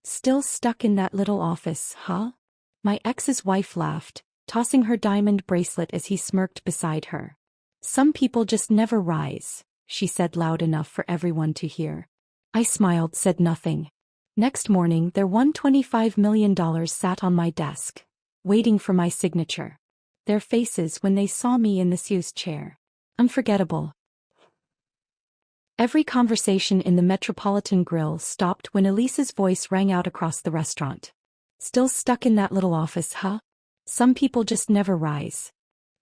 Still stuck in that little office, huh? My ex's wife laughed, tossing her diamond bracelet as he smirked beside her. Some people just never rise, she said loud enough for everyone to hear. I smiled, said nothing. Next morning, their $125 million sat on my desk, waiting for my signature. Their faces when they saw me in the Sue's chair. Unforgettable. Every conversation in the Metropolitan Grill stopped when Elise's voice rang out across the restaurant. Still stuck in that little office, huh? Some people just never rise.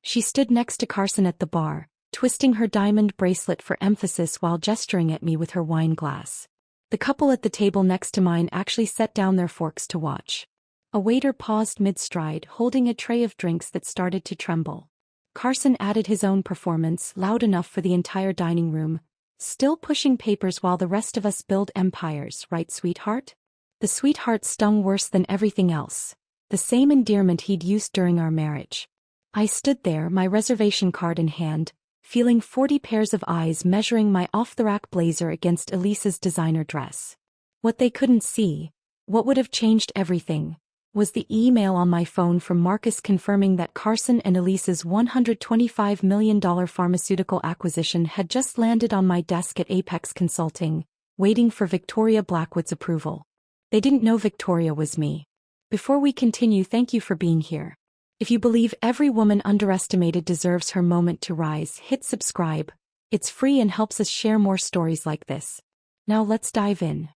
She stood next to Carson at the bar, twisting her diamond bracelet for emphasis while gesturing at me with her wine glass. The couple at the table next to mine actually set down their forks to watch. A waiter paused mid-stride, holding a tray of drinks that started to tremble. Carson added his own performance, loud enough for the entire dining room, still pushing papers while the rest of us build empires, right, sweetheart? The sweetheart stung worse than everything else. The same endearment he'd used during our marriage. I stood there, my reservation card in hand, feeling 40 pairs of eyes measuring my off-the-rack blazer against Elise's designer dress. What they couldn't see, what would have changed everything, was the email on my phone from Marcus confirming that Carson and Elise's $125 million pharmaceutical acquisition had just landed on my desk at Apex Consulting, waiting for Victoria Blackwood's approval. They didn't know Victoria was me. Before we continue, thank you for being here. If you believe every woman underestimated deserves her moment to rise, hit subscribe. It's free and helps us share more stories like this. Now let's dive in.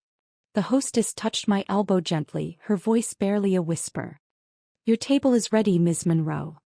The hostess touched my elbow gently, her voice barely a whisper. Your table is ready, Ms. Monroe.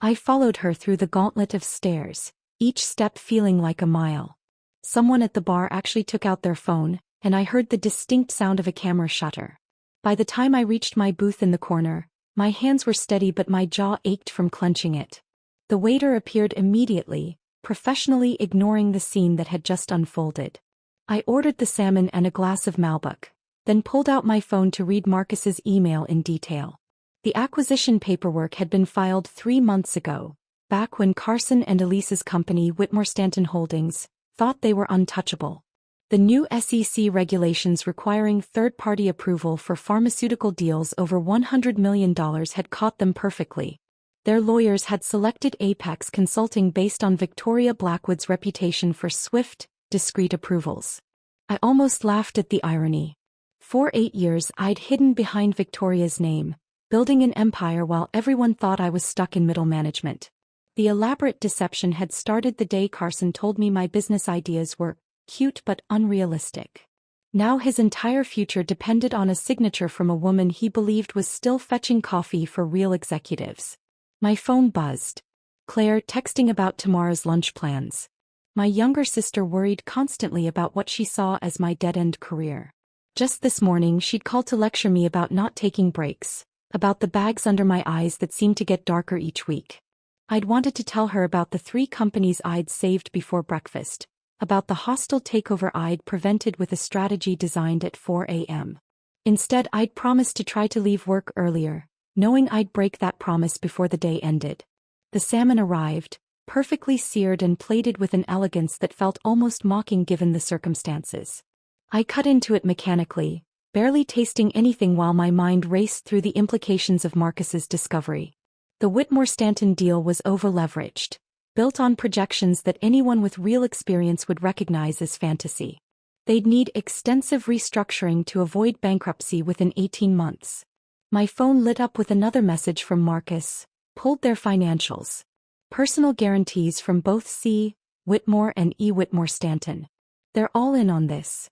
I followed her through the gauntlet of stairs, each step feeling like a mile. Someone at the bar actually took out their phone, and I heard the distinct sound of a camera shutter. By the time I reached my booth in the corner, my hands were steady but my jaw ached from clenching it. The waiter appeared immediately, professionally ignoring the scene that had just unfolded. I ordered the salmon and a glass of Malbec, then pulled out my phone to read Marcus's email in detail. The acquisition paperwork had been filed 3 months ago, back when Carson and Elise's company, Whitmore Stanton Holdings, thought they were untouchable. The new SEC regulations requiring third-party approval for pharmaceutical deals over $100 million had caught them perfectly. Their lawyers had selected Apex Consulting based on Victoria Blackwood's reputation for swift, discreet approvals. I almost laughed at the irony. For 8 years I'd hidden behind Victoria's name, building an empire while everyone thought I was stuck in middle management. The elaborate deception had started the day Carson told me my business ideas were cute but unrealistic. Now his entire future depended on a signature from a woman he believed was still fetching coffee for real executives. My phone buzzed. Claire texting about tomorrow's lunch plans. My younger sister worried constantly about what she saw as my dead-end career. Just this morning she'd called to lecture me about not taking breaks, about the bags under my eyes that seemed to get darker each week. I'd wanted to tell her about the 3 companies I'd saved before breakfast, about the hostile takeover I'd prevented with a strategy designed at 4 a.m. Instead, I'd promised to try to leave work earlier, knowing I'd break that promise before the day ended. The salmon arrived, perfectly seared and plated with an elegance that felt almost mocking given the circumstances. I cut into it mechanically, barely tasting anything while my mind raced through the implications of Marcus's discovery. The Whitmore Stanton deal was over-leveraged, built on projections that anyone with real experience would recognize as fantasy. They'd need extensive restructuring to avoid bankruptcy within 18 months. My phone lit up with another message from Marcus, pulled their financials. Personal guarantees from both C. Whitmore and E. Whitmore Stanton. They're all in on this.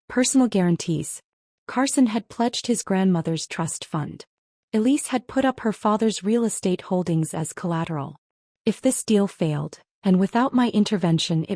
Personal guarantees. Carson had pledged his grandmother's trust fund. Elise had put up her father's real estate holdings as collateral. If this deal failed, and without my intervention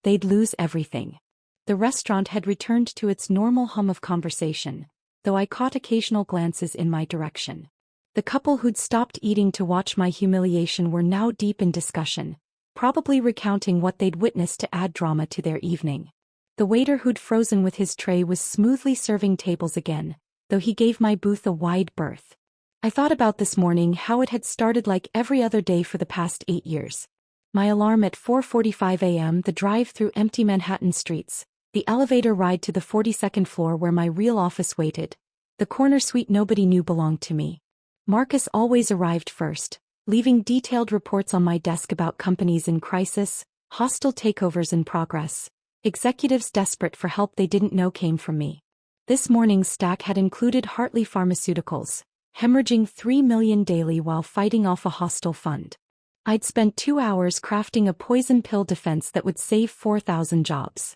they'd lose everything. The restaurant had returned to its normal hum of conversation, though I caught occasional glances in my direction. The couple who'd stopped eating to watch my humiliation were now deep in discussion, probably recounting what they'd witnessed to add drama to their evening. The waiter who'd frozen with his tray was smoothly serving tables again, though he gave my booth a wide berth. I thought about this morning how it had started like every other day for the past 8 years. My alarm at 4:45 a.m., the drive through empty Manhattan streets, the elevator ride to the 42nd floor where my real office waited, The corner suite nobody knew belonged to me. Marcus always arrived first, leaving detailed reports on my desk about companies in crisis, hostile takeovers in progress, executives desperate for help they didn't know came from me. This morning's stack had included Hartley Pharmaceuticals, hemorrhaging $3 million daily while fighting off a hostile fund. I'd spent 2 hours crafting a poison pill defense that would save 4,000 jobs.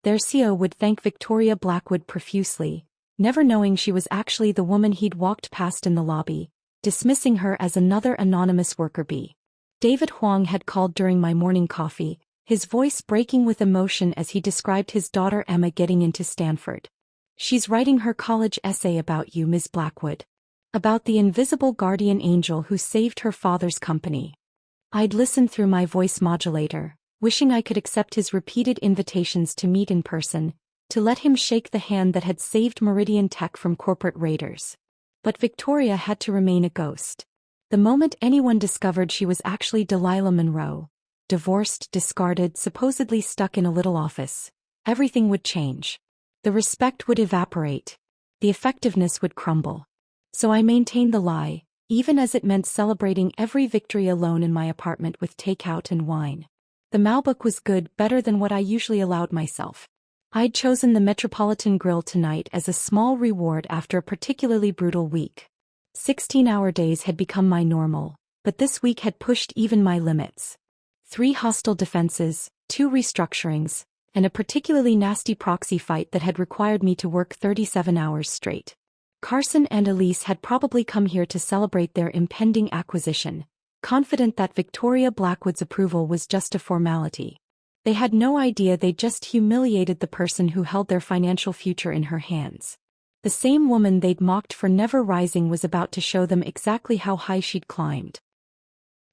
Their CEO would thank Victoria Blackwood profusely, never knowing she was actually the woman he'd walked past in the lobby, dismissing her as another anonymous worker bee. David Huang had called during my morning coffee, his voice breaking with emotion as he described his daughter Emma getting into Stanford. "She's writing her college essay about you, Ms. Blackwood. About the invisible guardian angel who saved her father's company." I'd listened through my voice modulator, wishing I could accept his repeated invitations to meet in person, to let him shake the hand that had saved Meridian Tech from corporate raiders. But Victoria had to remain a ghost. The moment anyone discovered she was actually Delilah Monroe, divorced, discarded, supposedly stuck in a little office, everything would change. The respect would evaporate. The effectiveness would crumble. So I maintained the lie, even as it meant celebrating every victory alone in my apartment with takeout and wine. The Malbec was good, better than what I usually allowed myself. I'd chosen the Metropolitan Grill tonight as a small reward after a particularly brutal week. 16-hour days had become my normal, but this week had pushed even my limits. 3 hostile defenses, 2 restructurings, and a particularly nasty proxy fight that had required me to work 37 hours straight. Carson and Elise had probably come here to celebrate their impending acquisition, confident that Victoria Blackwood's approval was just a formality. They had no idea they'd just humiliated the person who held their financial future in her hands. The same woman they'd mocked for never rising was about to show them exactly how high she'd climbed.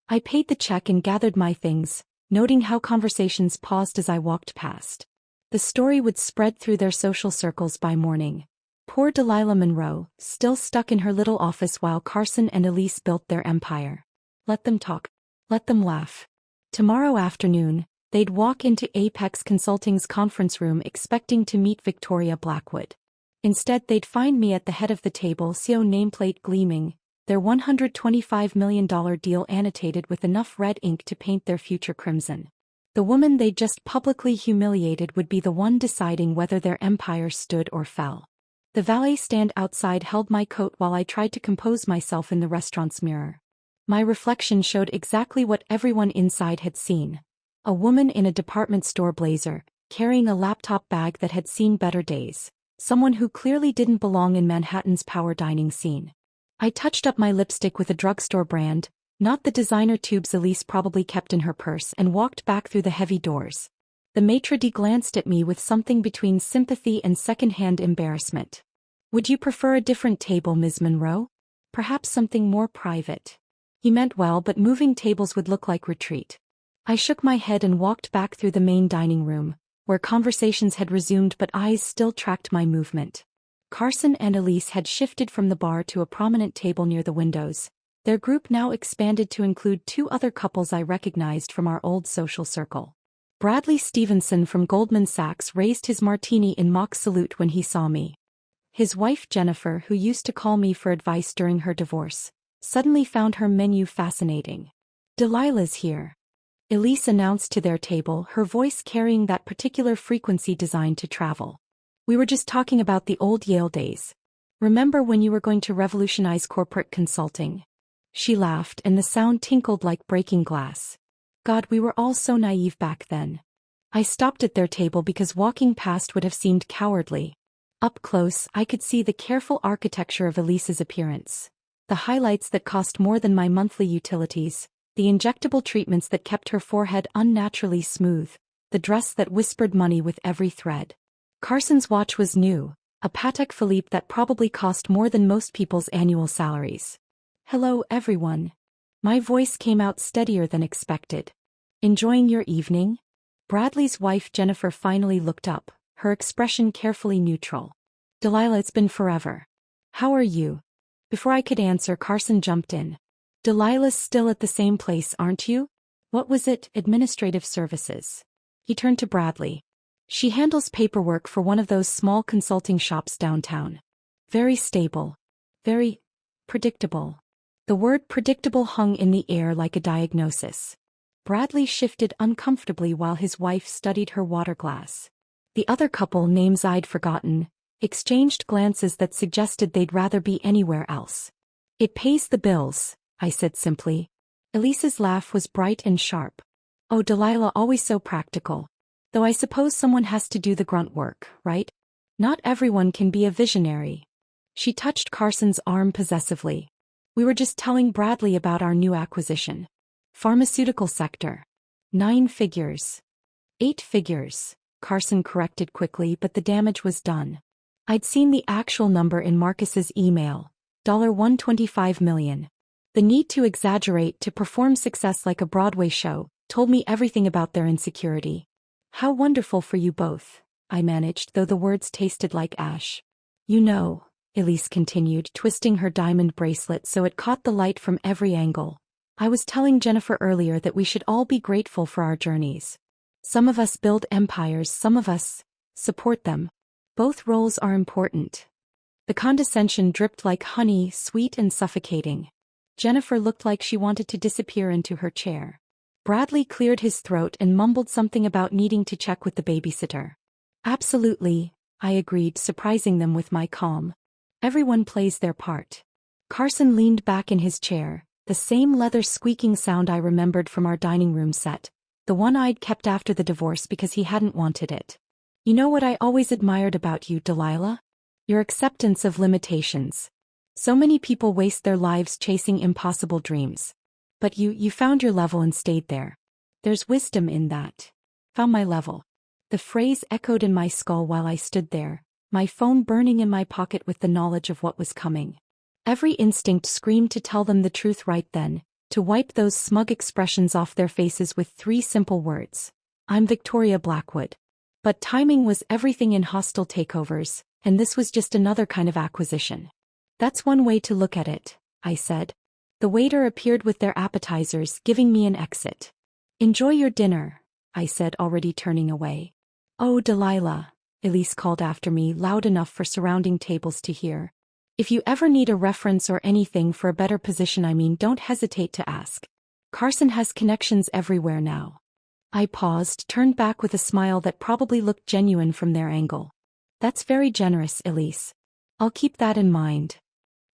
I paid the check and gathered my things, noting how conversations paused as I walked past. The story would spread through their social circles by morning. Poor Delilah Monroe, still stuck in her little office while Carson and Elise built their empire. Let them talk. Let them laugh. Tomorrow afternoon, they'd walk into Apex Consulting's conference room expecting to meet Victoria Blackwood. Instead, they'd find me at the head of the table, CEO nameplate gleaming, their $125 million deal annotated with enough red ink to paint their future crimson. The woman they'd just publicly humiliated would be the one deciding whether their empire stood or fell. The valet stand outside held my coat while I tried to compose myself in the restaurant's mirror. My reflection showed exactly what everyone inside had seen. A woman in a department store blazer, carrying a laptop bag that had seen better days. Someone who clearly didn't belong in Manhattan's power dining scene. I touched up my lipstick with a drugstore brand, not the designer tubes Elise probably kept in her purse, and walked back through the heavy doors. The maitre d' glanced at me with something between sympathy and second-hand embarrassment. "Would you prefer a different table, Ms. Monroe? Perhaps something more private?" He meant well, but moving tables would look like retreat. I shook my head and walked back through the main dining room, where conversations had resumed but eyes still tracked my movement. Carson and Elise had shifted from the bar to a prominent table near the windows. Their group now expanded to include 2 other couples I recognized from our old social circle. Bradley Stevenson from Goldman Sachs raised his martini in mock salute when he saw me. His wife Jennifer, who used to call me for advice during her divorce, suddenly found her menu fascinating. "Delilah's here," Elise announced to their table, her voice carrying that particular frequency designed to travel. "We were just talking about the old Yale days. Remember when you were going to revolutionize corporate consulting?" She laughed, and the sound tinkled like breaking glass. God, we were all so naive back then. I stopped at their table because walking past would have seemed cowardly. Up close, I could see the careful architecture of Elise's appearance. The highlights that cost more than my monthly utilities, the injectable treatments that kept her forehead unnaturally smooth, the dress that whispered money with every thread. Carson's watch was new, a Patek Philippe that probably cost more than most people's annual salaries. "Hello, everyone." My voice came out steadier than expected. "Enjoying your evening?" Bradley's wife Jennifer finally looked up, her expression carefully neutral. "Delilah, it's been forever. How are you?" Before I could answer, Carson jumped in. "Delilah's still at the same place, aren't you? What was it, administrative services?" He turned to Bradley. "She handles paperwork for one of those small consulting shops downtown." Very stable. Very predictable. The word predictable hung in the air like a diagnosis. Bradley shifted uncomfortably while his wife studied her water glass. The other couple, names I'd forgotten, exchanged glances that suggested they'd rather be anywhere else. It pays the bills, I said simply. Elise's laugh was bright and sharp. Oh, Delilah, always so practical. Though I suppose someone has to do the grunt work, right? Not everyone can be a visionary. She touched Carson's arm possessively. We were just telling Bradley about our new acquisition. Pharmaceutical sector. 9 figures. 8 figures, Carson corrected quickly, but the damage was done. I'd seen the actual number in Marcus's email. $125 million. The need to exaggerate to perform success like a Broadway show told me everything about their insecurity. How wonderful for you both, I managed, though the words tasted like ash. You know, Elise continued, twisting her diamond bracelet so it caught the light from every angle. I was telling Jennifer earlier that we should all be grateful for our journeys. Some of us build empires, some of us support them. Both roles are important. The condescension dripped like honey, sweet and suffocating. Jennifer looked like she wanted to disappear into her chair. Bradley cleared his throat and mumbled something about needing to check with the babysitter. Absolutely, I agreed, surprising them with my calm. Everyone plays their part. Carson leaned back in his chair, the same leather squeaking sound I remembered from our dining room set, the one I'd kept after the divorce because he hadn't wanted it. You know what I always admired about you, Delilah? Your acceptance of limitations. So many people waste their lives chasing impossible dreams. But you found your level and stayed there. There's wisdom in that. Found my level. The phrase echoed in my skull while I stood there, my phone burning in my pocket with the knowledge of what was coming. Every instinct screamed to tell them the truth right then, to wipe those smug expressions off their faces with 3 simple words. I'm Victoria Blackwood. But timing was everything in hostile takeovers, and this was just another kind of acquisition. That's one way to look at it, I said. The waiter appeared with their appetizers, giving me an exit. Enjoy your dinner, I said, already turning away. Oh, Delilah, Elise called after me, loud enough for surrounding tables to hear. If you ever need a reference or anything for a better position, don't hesitate to ask. Carson has connections everywhere now. I paused, turned back with a smile that probably looked genuine from their angle. That's very generous, Elise. I'll keep that in mind.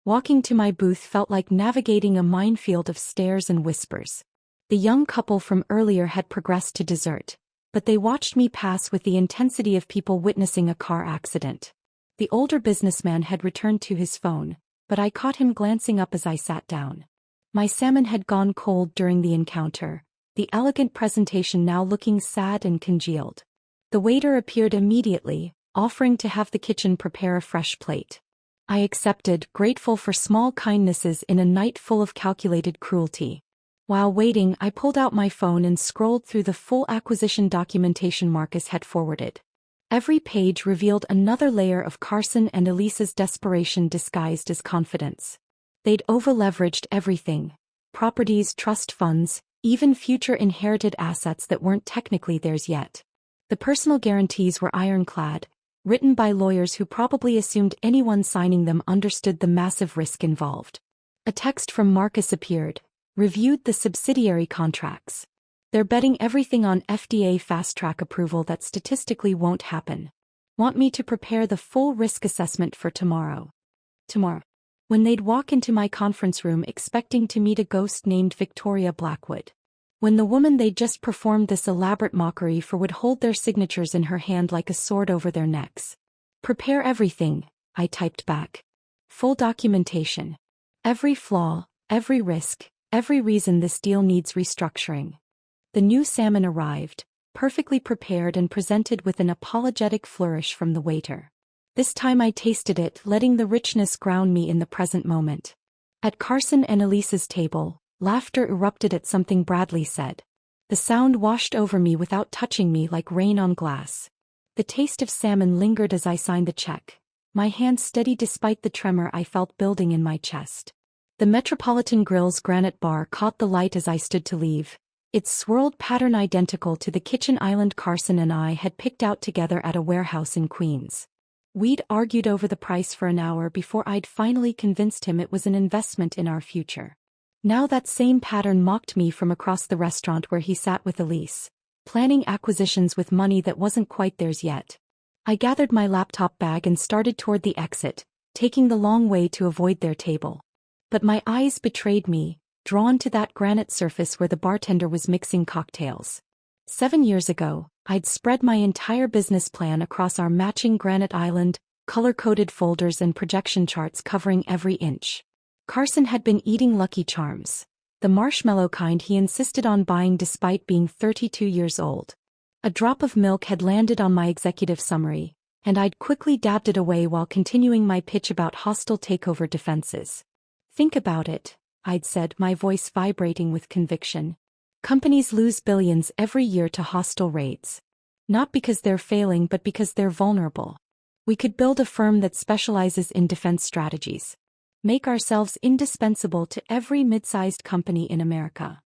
Walking to my booth felt like navigating a minefield of stares and whispers. The young couple from earlier had progressed to dessert, but they watched me pass with the intensity of people witnessing a car accident. The older businessman had returned to his phone, but I caught him glancing up as I sat down. My salmon had gone cold during the encounter, the elegant presentation now looking sad and congealed. The waiter appeared immediately, offering to have the kitchen prepare a fresh plate. I accepted, grateful for small kindnesses in a night full of calculated cruelty. While waiting, I pulled out my phone and scrolled through the full acquisition documentation Marcus had forwarded. Every page revealed another layer of Carson and Elise's desperation disguised as confidence. They'd over-leveraged everything. Properties, trust funds, even future inherited assets that weren't technically theirs yet. The personal guarantees were ironclad, written by lawyers who probably assumed anyone signing them understood the massive risk involved. A text from Marcus appeared, reviewed the subsidiary contracts. They're betting everything on FDA fast-track approval that statistically won't happen. Want me to prepare the full risk assessment for tomorrow. When they'd walk into my conference room expecting to meet a ghost named Victoria Blackwood. When the woman they'd just performed this elaborate mockery for would hold their signatures in her hand like a sword over their necks. Prepare everything, I typed back. Full documentation. Every flaw, every risk, every reason this deal needs restructuring. The new salmon arrived, perfectly prepared and presented with an apologetic flourish from the waiter. This time I tasted it, letting the richness ground me in the present moment. At Carson and Elise's table, laughter erupted at something Bradley said. The sound washed over me without touching me like rain on glass. The taste of salmon lingered as I signed the check, my hand steady despite the tremor I felt building in my chest. The Metropolitan Grill's granite bar caught the light as I stood to leave, its swirled pattern identical to the kitchen island Carson and I had picked out together at a warehouse in Queens. We'd argued over the price for an hour before I'd finally convinced him it was an investment in our future. Now that same pattern mocked me from across the restaurant where he sat with Elise, planning acquisitions with money that wasn't quite theirs yet. I gathered my laptop bag and started toward the exit, taking the long way to avoid their table. But my eyes betrayed me, drawn to that granite surface where the bartender was mixing cocktails. 7 years ago, I'd spread my entire business plan across our matching granite island, color-coded folders and projection charts covering every inch. Carson had been eating Lucky Charms, the marshmallow kind he insisted on buying despite being 32 years old. A drop of milk had landed on my executive summary, and I'd quickly dabbed it away while continuing my pitch about hostile takeover defenses. Think about it, I'd said, my voice vibrating with conviction. Companies lose billions every year to hostile raids. Not because they're failing but because they're vulnerable. We could build a firm that specializes in defense strategies. Make ourselves indispensable to every mid-sized company in America.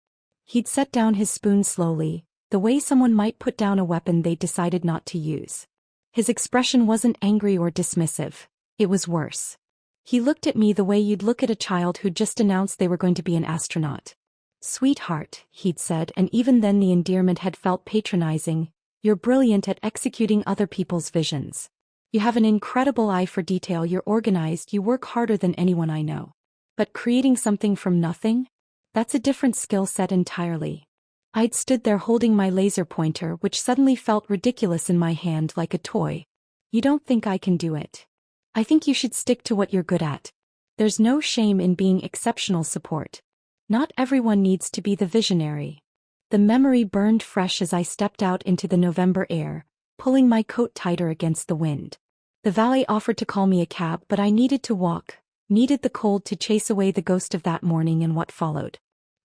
He'd set down his spoon slowly, the way someone might put down a weapon they decided not to use. His expression wasn't angry or dismissive. It was worse. He looked at me the way you'd look at a child who'd just announced they were going to be an astronaut. "Sweetheart," he'd said, and even then the endearment had felt patronizing, "you're brilliant at executing other people's visions. You have an incredible eye for detail, you're organized, you work harder than anyone I know. But creating something from nothing? That's a different skill set entirely." I'd stood there holding my laser pointer, which suddenly felt ridiculous in my hand, like a toy. "You don't think I can do it? I think you should stick to what you're good at. There's no shame in being exceptional support. Not everyone needs to be the visionary." The memory burned fresh as I stepped out into the November air, pulling my coat tighter against the wind. The valet offered to call me a cab, but I needed to walk, needed the cold to chase away the ghost of that morning and what followed.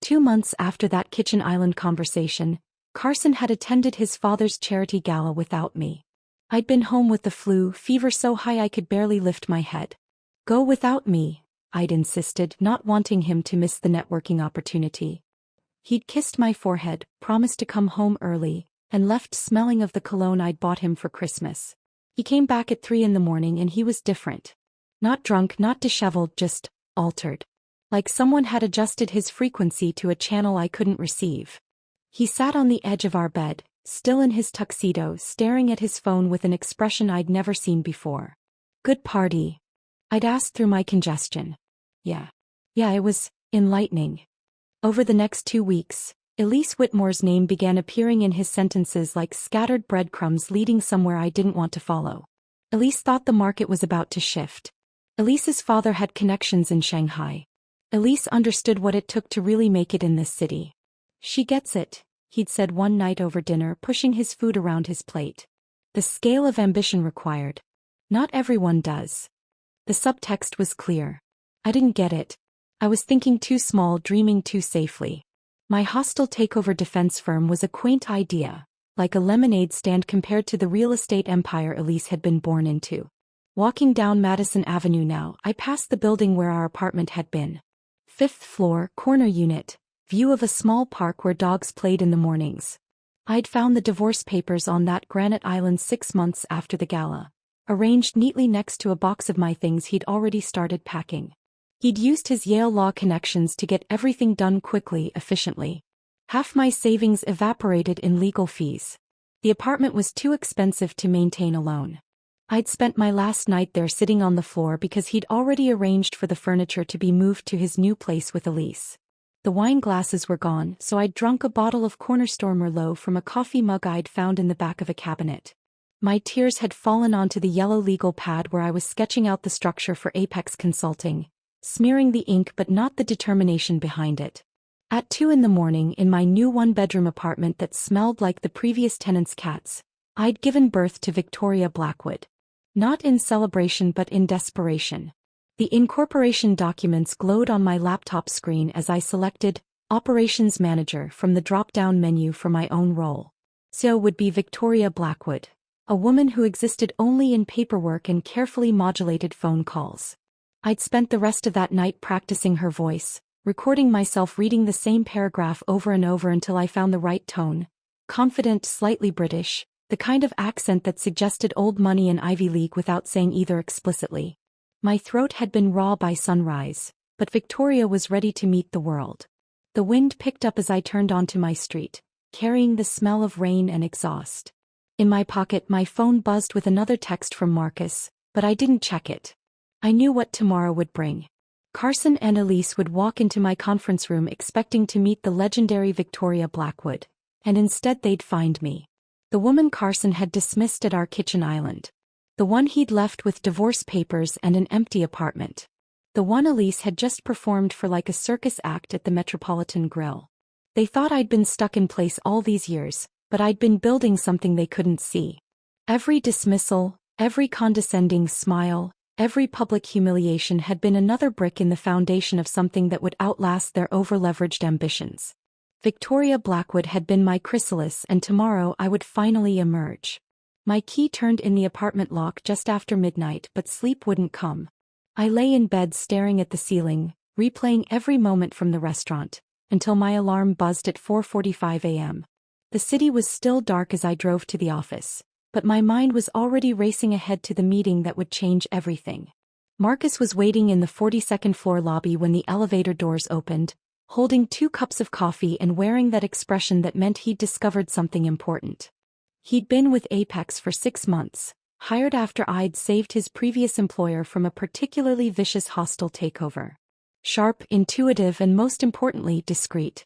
2 months after that kitchen island conversation, Carson had attended his father's charity gala without me. I'd been home with the flu, fever so high I could barely lift my head. "Go without me," I'd insisted, not wanting him to miss the networking opportunity. He'd kissed my forehead, promised to come home early, and left smelling of the cologne I'd bought him for Christmas. He came back at 3 in the morning and he was different. Not drunk, not disheveled, just altered. Like someone had adjusted his frequency to a channel I couldn't receive. He sat on the edge of our bed, still in his tuxedo, staring at his phone with an expression I'd never seen before. "Good party?" I'd asked through my congestion. Yeah, it was enlightening." Over the next 2 weeks, Elise Whitmore's name began appearing in his sentences like scattered breadcrumbs leading somewhere I didn't want to follow. Elise thought the market was about to shift. Elise's father had connections in Shanghai. Elise understood what it took to really make it in this city. "She gets it," he'd said one night over dinner, pushing his food around his plate. "The scale of ambition required. Not everyone does." The subtext was clear. I didn't get it. I was thinking too small, dreaming too safely. My hostile takeover defense firm was a quaint idea, like a lemonade stand compared to the real estate empire Elise had been born into. Walking down Madison Avenue now, I passed the building where our apartment had been. 5th floor, corner unit, view of a small park where dogs played in the mornings. I'd found the divorce papers on that granite island 6 months after the gala, arranged neatly next to a box of my things he'd already started packing. He'd used his Yale Law connections to get everything done quickly, efficiently. Half my savings evaporated in legal fees. The apartment was too expensive to maintain alone. I'd spent my last night there sitting on the floor because he'd already arranged for the furniture to be moved to his new place with Elise. The wine glasses were gone, so I'd drunk a bottle of Cornerstone Merlot from a coffee mug I'd found in the back of a cabinet. My tears had fallen onto the yellow legal pad where I was sketching out the structure for Apex Consulting, smearing the ink but not the determination behind it. At 2 in the morning, in my new one-bedroom apartment that smelled like the previous tenant's cats, I'd given birth to Victoria Blackwood. Not in celebration but in desperation. The incorporation documents glowed on my laptop screen as I selected Operations Manager from the drop-down menu for my own role. So would be Victoria Blackwood, a woman who existed only in paperwork and carefully modulated phone calls. I'd spent the rest of that night practicing her voice, recording myself reading the same paragraph over and over until I found the right tone. Confident, slightly British, The kind of accent that suggested old money and Ivy League without saying either explicitly. My throat had been raw by sunrise, but Victoria was ready to meet the world. The wind picked up as I turned onto my street, carrying the smell of rain and exhaust. In my pocket, my phone buzzed with another text from Marcus, but I didn't check it. I knew what tomorrow would bring. Carson and Elise would walk into my conference room expecting to meet the legendary Victoria Blackwood, and instead they'd find me. The woman Carson had dismissed at our kitchen island. The one he'd left with divorce papers and an empty apartment. The one Elise had just performed for like a circus act at the Metropolitan Grill. They thought I'd been stuck in place all these years, but I'd been building something they couldn't see. Every dismissal, every condescending smile, every public humiliation had been another brick in the foundation of something that would outlast their over-leveraged ambitions. Victoria Blackwood had been my chrysalis, and tomorrow I would finally emerge. My key turned in the apartment lock just after midnight, but sleep wouldn't come. I lay in bed staring at the ceiling, replaying every moment from the restaurant, until my alarm buzzed at 4:45 a.m. The city was still dark as I drove to the office, but my mind was already racing ahead to the meeting that would change everything. Marcus was waiting in the 42nd floor lobby when the elevator doors opened, holding 2 cups of coffee and wearing that expression that meant he'd discovered something important. He'd been with Apex for 6 months, hired after I'd saved his previous employer from a particularly vicious hostile takeover. Sharp, intuitive, and most importantly, discreet.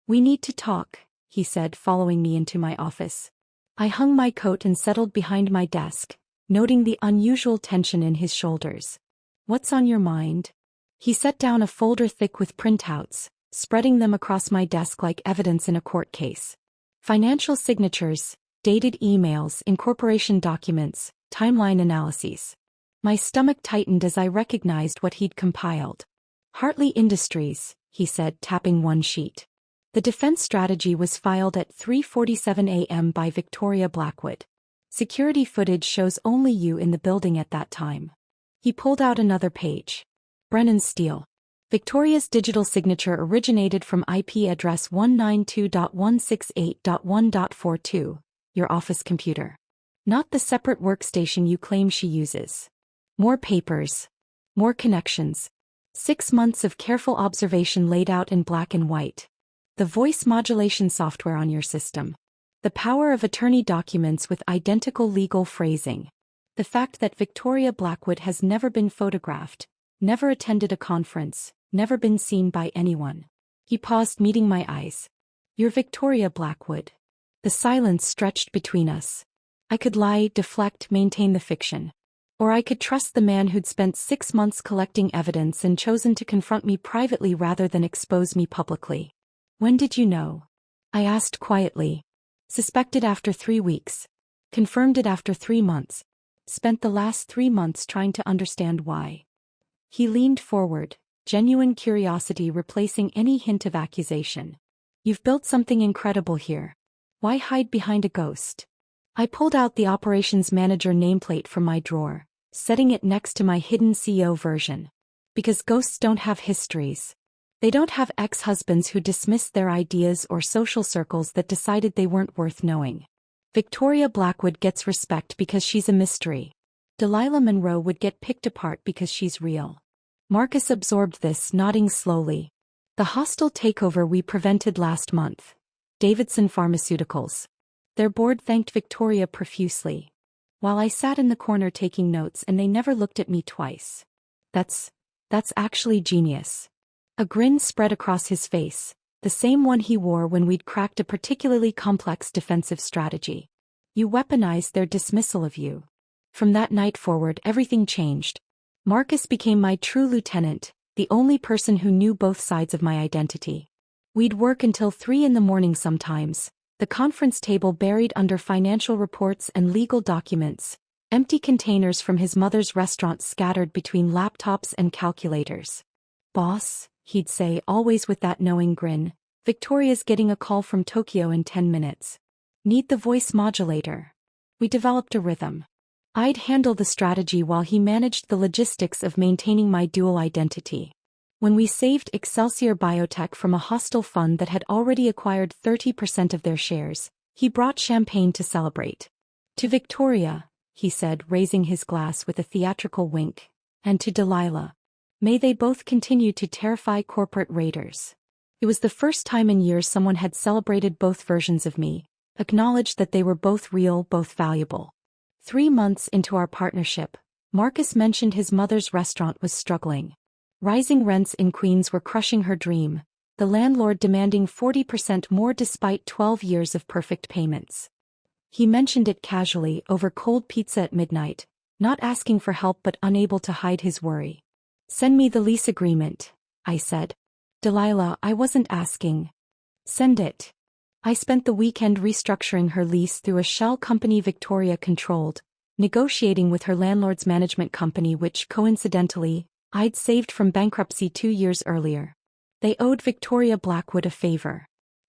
"We need to talk," he said, following me into my office. I hung my coat and settled behind my desk, noting the unusual tension in his shoulders. "What's on your mind?" He set down a folder thick with printouts, spreading them across my desk like evidence in a court case. Financial signatures, dated emails, incorporation documents, timeline analyses. My stomach tightened as I recognized what he'd compiled. "Hartley Industries," he said, tapping one sheet. The defense strategy was filed at 3:47 a.m. by Victoria Blackwood. Security footage shows only you in the building at that time. He pulled out another page. Brennan Steele. Victoria's digital signature originated from IP address 192.168.1.42, your office computer. Not the separate workstation you claim she uses. More papers. More connections. 6 months of careful observation laid out in black and white. The voice modulation software on your system. The power of attorney documents with identical legal phrasing. The fact that Victoria Blackwood has never been photographed, never attended a conference, never been seen by anyone. He paused, meeting my eyes. "You're Victoria Blackwood." The silence stretched between us. I could lie, deflect, maintain the fiction. Or I could trust the man who'd spent 6 months collecting evidence and chosen to confront me privately rather than expose me publicly. "When did you know?" I asked quietly. "Suspected after 3 weeks. Confirmed it after 3 months. Spent the last 3 months trying to understand why." He leaned forward, genuine curiosity replacing any hint of accusation. "You've built something incredible here. Why hide behind a ghost?" I pulled out the operations manager nameplate from my drawer, setting it next to my hidden CEO version. Because ghosts don't have histories. They don't have ex-husbands who dismissed their ideas or social circles that decided they weren't worth knowing. Victoria Blackwood gets respect because she's a mystery. Delilah Monroe would get picked apart because she's real. Marcus absorbed this, nodding slowly. "The hostile takeover we prevented last month. Davidson Pharmaceuticals." Their board thanked Victoria profusely, while I sat in the corner taking notes, and they never looked at me twice. That's actually genius." A grin spread across his face, the same one he wore when we'd cracked a particularly complex defensive strategy. "You weaponized their dismissal of you." From that night forward, everything changed. Marcus became my true lieutenant, the only person who knew both sides of my identity. We'd work until 3 in the morning sometimes, the conference table buried under financial reports and legal documents, empty containers from his mother's restaurant scattered between laptops and calculators. "Boss," he'd say, always with that knowing grin, "Victoria's getting a call from Tokyo in 10 minutes. Need the voice modulator." We developed a rhythm. I'd handle the strategy while he managed the logistics of maintaining my dual identity. When we saved Excelsior Biotech from a hostile fund that had already acquired 30% of their shares, he brought champagne to celebrate. To Victoria, he said, raising his glass with a theatrical wink. And to Delilah. May they both continue to terrify corporate raiders. It was the first time in years someone had celebrated both versions of me, acknowledged that they were both real, both valuable. 3 months into our partnership, Marcus mentioned his mother's restaurant was struggling. Rising rents in Queens were crushing her dream, the landlord demanding 40% more despite 12 years of perfect payments. He mentioned it casually over cold pizza at midnight, not asking for help but unable to hide his worry. Send me the lease agreement, I said. Delilah, I wasn't asking. Send it. I spent the weekend restructuring her lease through a shell company Victoria controlled, negotiating with her landlord's management company which, coincidentally, I'd saved from bankruptcy 2 years earlier. They owed Victoria Blackwood a favor.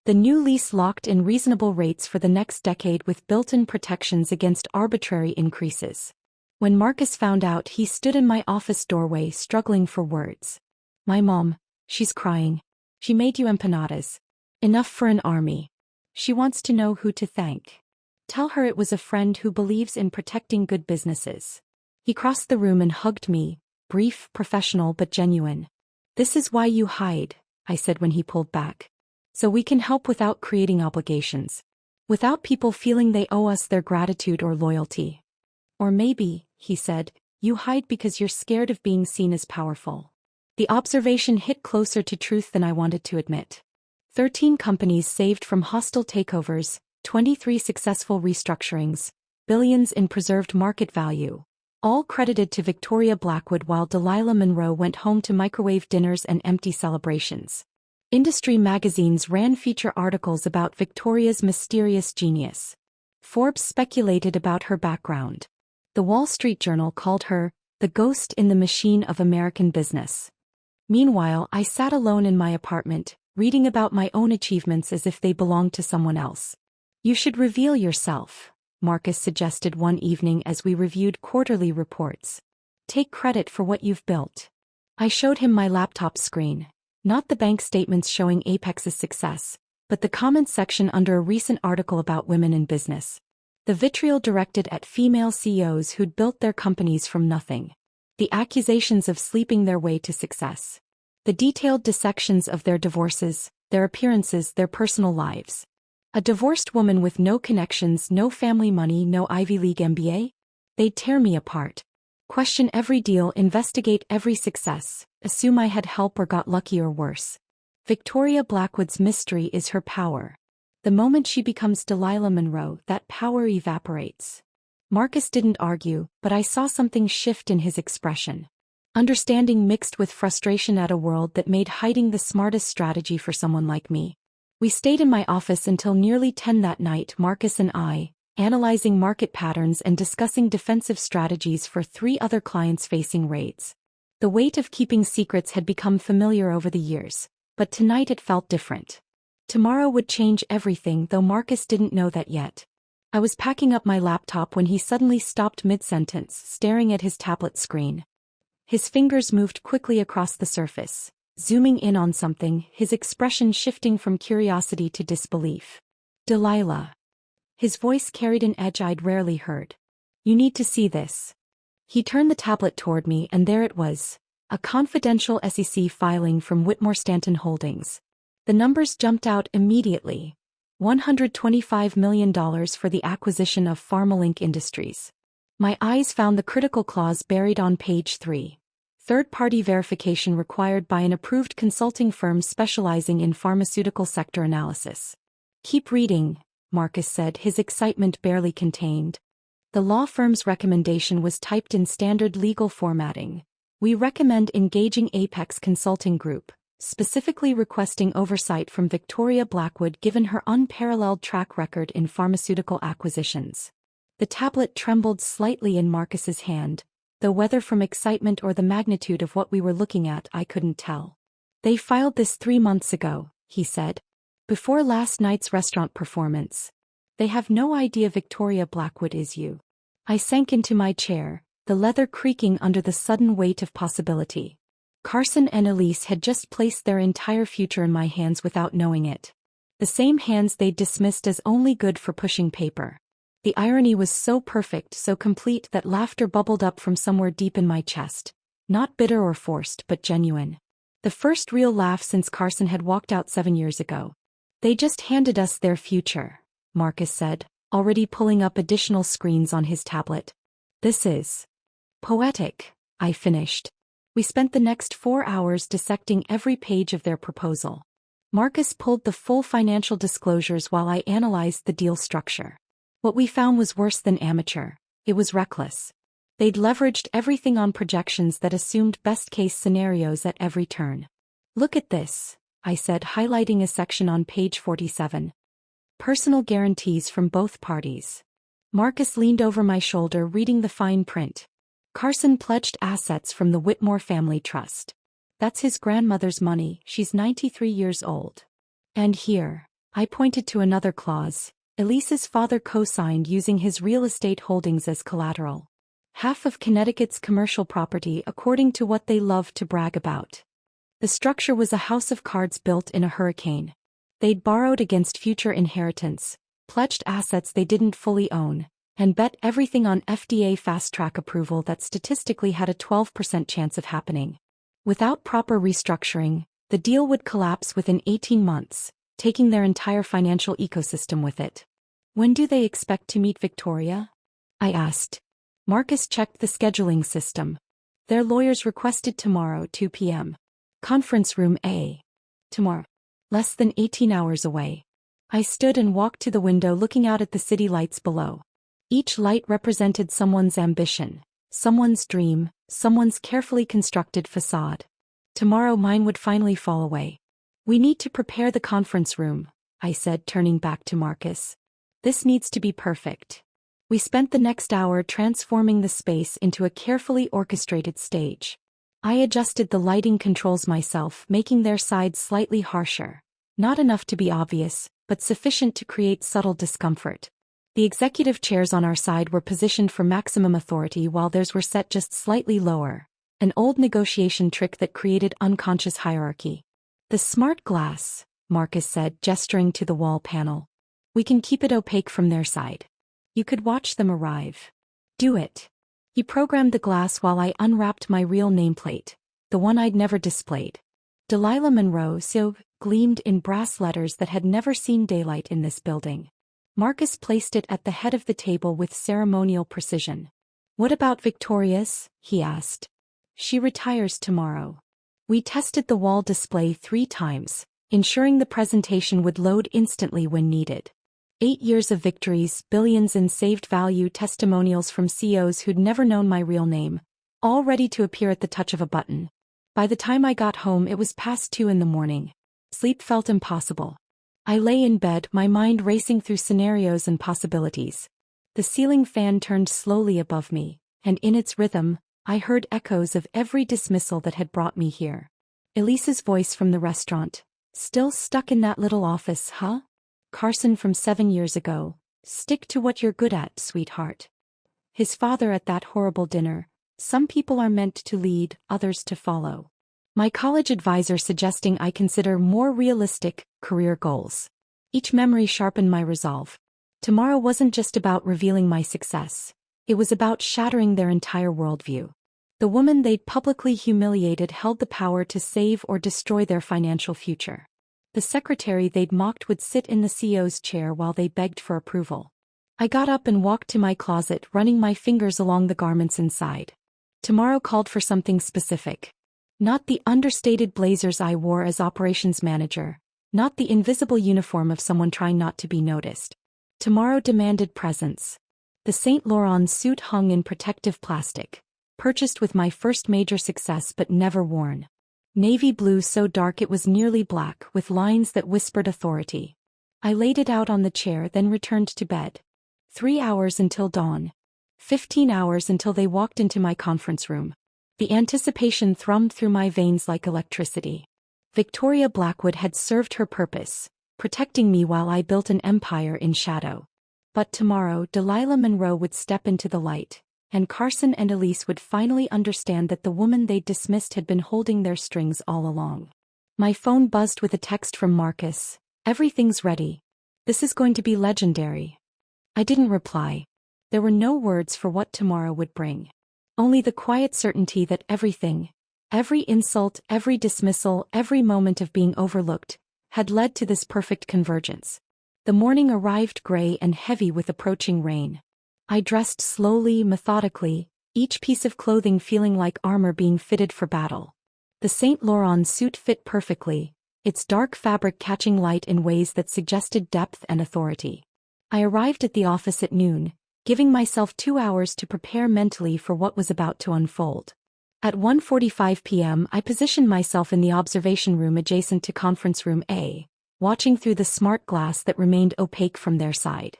The new lease locked in reasonable rates for the next decade with built-in protections against arbitrary increases. When Marcus found out, he stood in my office doorway struggling for words. My mom, she's crying. She made you empanadas. Enough for an army. She wants to know who to thank. Tell her it was a friend who believes in protecting good businesses. He crossed the room and hugged me, brief, professional but genuine. This is why you hide, I said when he pulled back. So we can help without creating obligations. Without people feeling they owe us their gratitude or loyalty. Or maybe, he said, you hide because you're scared of being seen as powerful. The observation hit closer to truth than I wanted to admit. 13 companies saved from hostile takeovers, 23 successful restructurings, billions in preserved market value. All credited to Victoria Blackwood while Delilah Monroe went home to microwave dinners and empty celebrations. Industry magazines ran feature articles about Victoria's mysterious genius. Forbes speculated about her background. The Wall Street Journal called her the ghost in the machine of American business. Meanwhile, I sat alone in my apartment, reading about my own achievements as if they belonged to someone else. You should reveal yourself, Marcus suggested one evening as we reviewed quarterly reports. Take credit for what you've built. I showed him my laptop screen, not the bank statements showing Apex's success, but the comments section under a recent article about women in business. The vitriol directed at female CEOs who'd built their companies from nothing. The accusations of sleeping their way to success. The detailed dissections of their divorces, their appearances, their personal lives. A divorced woman with no connections, no family money, no Ivy League MBA? They'd tear me apart. Question every deal, investigate every success, assume I had help or got lucky or worse. Victoria Blackwood's mystery is her power. The moment she becomes Delilah Monroe, that power evaporates. Marcus didn't argue, but I saw something shift in his expression. Understanding mixed with frustration at a world that made hiding the smartest strategy for someone like me. We stayed in my office until nearly 10 that night, Marcus and I, analyzing market patterns and discussing defensive strategies for 3 other clients facing raids. The weight of keeping secrets had become familiar over the years, but tonight it felt different. Tomorrow would change everything, though Marcus didn't know that yet. I was packing up my laptop when he suddenly stopped mid-sentence, staring at his tablet screen. His fingers moved quickly across the surface, zooming in on something, his expression shifting from curiosity to disbelief. Delilah. His voice carried an edge I'd rarely heard. You need to see this. He turned the tablet toward me and there it was, a confidential SEC filing from Whitmore Stanton Holdings. The numbers jumped out immediately. $125 million for the acquisition of PharmaLink Industries. My eyes found the critical clause buried on page 3. Third-party verification required by an approved consulting firm specializing in pharmaceutical sector analysis. Keep reading, Marcus said, his excitement barely contained. The law firm's recommendation was typed in standard legal formatting. We recommend engaging Apex Consulting Group, specifically requesting oversight from Victoria Blackwood given her unparalleled track record in pharmaceutical acquisitions. The tablet trembled slightly in Marcus's hand, though whether from excitement or the magnitude of what we were looking at I couldn't tell. They filed this 3 months ago, he said. Before last night's restaurant performance. They have no idea Victoria Blackwood is you. I sank into my chair, the leather creaking under the sudden weight of possibility. Carson and Elise had just placed their entire future in my hands without knowing it. The same hands they'd dismissed as only good for pushing paper. The irony was so perfect, so complete that laughter bubbled up from somewhere deep in my chest. Not bitter or forced, but genuine. The first real laugh since Carson had walked out 7 years ago. They just handed us their future, Marcus said, already pulling up additional screens on his tablet. This is poetic, I finished. We spent the next 4 hours dissecting every page of their proposal. Marcus pulled the full financial disclosures while I analyzed the deal structure. What we found was worse than amateur. It was reckless. They'd leveraged everything on projections that assumed best-case scenarios at every turn. Look at this, I said, highlighting a section on page 47. Personal guarantees from both parties. Marcus leaned over my shoulder reading the fine print. Carson pledged assets from the Whitmore Family Trust. That's his grandmother's money, she's 93 years old. And here, I pointed to another clause, Elise's father co-signed using his real estate holdings as collateral. Half of Connecticut's commercial property according to what they love to brag about. The structure was a house of cards built in a hurricane. They'd borrowed against future inheritance, pledged assets they didn't fully own, and bet everything on FDA fast-track approval that statistically had a 12% chance of happening. Without proper restructuring, the deal would collapse within 18 months, taking their entire financial ecosystem with it. When do they expect to meet Victoria? I asked. Marcus checked the scheduling system. Their lawyers requested tomorrow, 2 p.m. Conference room A. Tomorrow. Less than 18 hours away. I stood and walked to the window looking out at the city lights below. Each light represented someone's ambition, someone's dream, someone's carefully constructed facade. Tomorrow mine would finally fall away. We need to prepare the conference room, I said, turning back to Marcus. This needs to be perfect. We spent the next hour transforming the space into a carefully orchestrated stage. I adjusted the lighting controls myself, making their sides slightly harsher. Not enough to be obvious, but sufficient to create subtle discomfort. The executive chairs on our side were positioned for maximum authority while theirs were set just slightly lower. An old negotiation trick that created unconscious hierarchy. The smart glass, Marcus said, gesturing to the wall panel. We can keep it opaque from their side. You could watch them arrive. Do it. He programmed the glass while I unwrapped my real nameplate, the one I'd never displayed. Delilah Monroe so gleamed in brass letters that had never seen daylight in this building. Marcus placed it at the head of the table with ceremonial precision. What about Victoria's? He asked. She retires tomorrow. We tested the wall display 3 times, ensuring the presentation would load instantly when needed. 8 years of victories, billions in saved value, testimonials from CEOs who'd never known my real name, all ready to appear at the touch of a button. By the time I got home it was past 2 in the morning. Sleep felt impossible. I lay in bed, my mind racing through scenarios and possibilities. The ceiling fan turned slowly above me, and in its rhythm, I heard echoes of every dismissal that had brought me here. Elise's voice from the restaurant. Still stuck in that little office, huh? Carson from 7 years ago. Stick to what you're good at, sweetheart. His father at that horrible dinner. Some people are meant to lead, others to follow. My college advisor suggesting I consider more realistic career goals. Each memory sharpened my resolve. Tomorrow wasn't just about revealing my success. It was about shattering their entire worldview. The woman they'd publicly humiliated held the power to save or destroy their financial future. The secretary they'd mocked would sit in the CEO's chair while they begged for approval. I got up and walked to my closet, running my fingers along the garments inside. Tomorrow called for something specific. Not the understated blazers I wore as operations manager, not the invisible uniform of someone trying not to be noticed. Tomorrow demanded presence. The Saint Laurent suit hung in protective plastic, purchased with my first major success but never worn. Navy blue so dark it was nearly black, with lines that whispered authority. I laid it out on the chair, then returned to bed. 3 hours until dawn. 15 hours until they walked into my conference room. The anticipation thrummed through my veins like electricity. Victoria Blackwood had served her purpose, protecting me while I built an empire in shadow. But tomorrow Delilah Monroe would step into the light, and Carson and Elise would finally understand that the woman they'd dismissed had been holding their strings all along. My phone buzzed with a text from Marcus. Everything's ready. This is going to be legendary. I didn't reply. There were no words for what tomorrow would bring. Only the quiet certainty that everything, every insult, every dismissal, every moment of being overlooked, had led to this perfect convergence. The morning arrived gray and heavy with approaching rain. I dressed slowly, methodically, each piece of clothing feeling like armor being fitted for battle. The Saint Laurent suit fit perfectly, its dark fabric catching light in ways that suggested depth and authority. I arrived at the office at noon, giving myself 2 hours to prepare mentally for what was about to unfold. At 1:45 p.m. I positioned myself in the observation room adjacent to conference room A, watching through the smart glass that remained opaque from their side.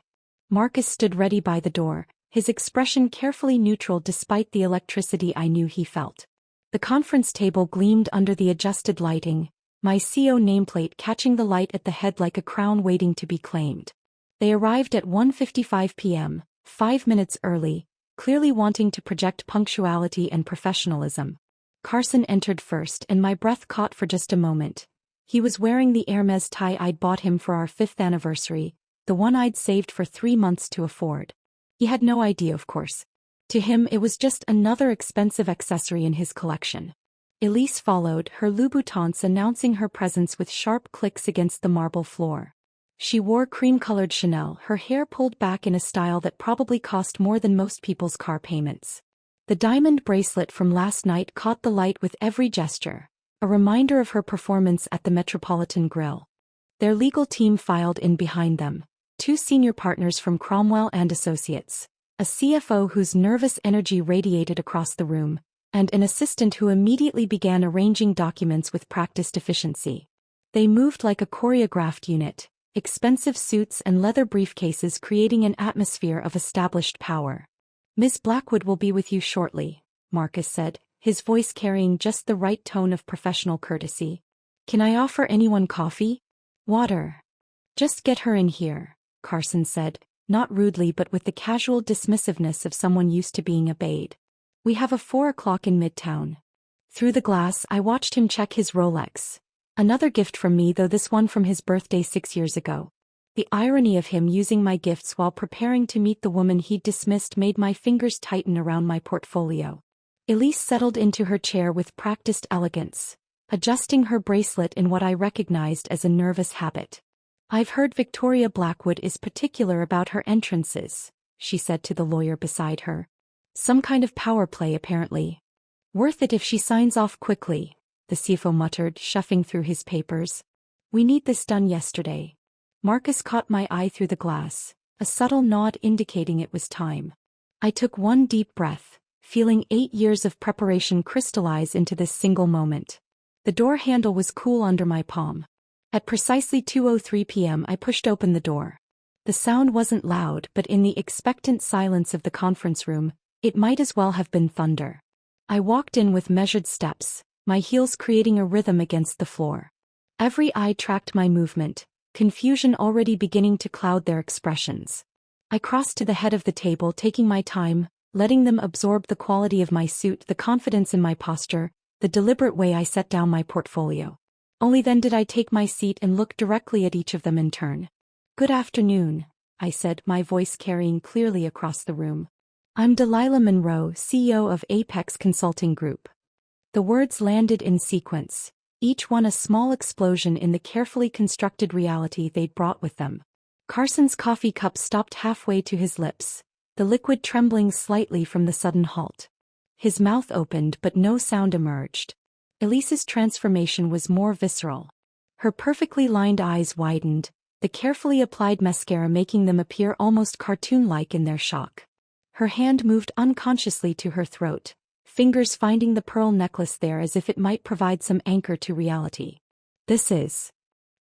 Marcus stood ready by the door, his expression carefully neutral despite the electricity I knew he felt. The conference table gleamed under the adjusted lighting, my CO nameplate catching the light at the head like a crown waiting to be claimed. They arrived at 1:55 p.m., 5 minutes early, clearly wanting to project punctuality and professionalism. Carson entered first and my breath caught for just a moment. He was wearing the Hermes tie I'd bought him for our 5th anniversary, the one I'd saved for 3 months to afford. He had no idea, of course. To him it was just another expensive accessory in his collection. Elise followed, her Louboutins announcing her presence with sharp clicks against the marble floor. She wore cream-colored Chanel, her hair pulled back in a style that probably cost more than most people's car payments. The diamond bracelet from last night caught the light with every gesture, a reminder of her performance at the Metropolitan Grill. Their legal team filed in behind them, 2 senior partners from Cromwell and Associates, a CFO whose nervous energy radiated across the room, and an assistant who immediately began arranging documents with practiced efficiency. They moved like a choreographed unit, expensive suits and leather briefcases creating an atmosphere of established power. "Miss Blackwood will be with you shortly," Marcus said, his voice carrying just the right tone of professional courtesy. "Can I offer anyone coffee? Water?" "Just get her in here," Carson said, not rudely but with the casual dismissiveness of someone used to being obeyed. "We have a 4 o'clock in Midtown." Through the glass I watched him check his Rolex. Another gift from me, though this one from his birthday 6 years ago. The irony of him using my gifts while preparing to meet the woman he'd dismissed made my fingers tighten around my portfolio. Elise settled into her chair with practiced elegance, adjusting her bracelet in what I recognized as a nervous habit. "I've heard Victoria Blackwood is particular about her entrances," she said to the lawyer beside her. "Some kind of power play, apparently. Worth it if she signs off quickly," the CFO muttered, shuffling through his papers. "We need this done yesterday." Marcus caught my eye through the glass, a subtle nod indicating it was time. I took one deep breath, feeling 8 years of preparation crystallize into this single moment. The door handle was cool under my palm. At precisely 2:03 p.m. I pushed open the door. The sound wasn't loud, but in the expectant silence of the conference room, it might as well have been thunder. I walked in with measured steps, my heels creating a rhythm against the floor. Every eye tracked my movement, confusion already beginning to cloud their expressions. I crossed to the head of the table, taking my time, letting them absorb the quality of my suit, the confidence in my posture, the deliberate way I set down my portfolio. Only then did I take my seat and look directly at each of them in turn. "Good afternoon," I said, my voice carrying clearly across the room. "I'm Delilah Monroe, CEO of Apex Consulting Group." The words landed in sequence, each one a small explosion in the carefully constructed reality they'd brought with them. Carson's coffee cup stopped halfway to his lips, the liquid trembling slightly from the sudden halt. His mouth opened but no sound emerged. Elise's transformation was more visceral. Her perfectly lined eyes widened, the carefully applied mascara making them appear almost cartoon-like in their shock. Her hand moved unconsciously to her throat, fingers finding the pearl necklace there as if it might provide some anchor to reality. "This is..."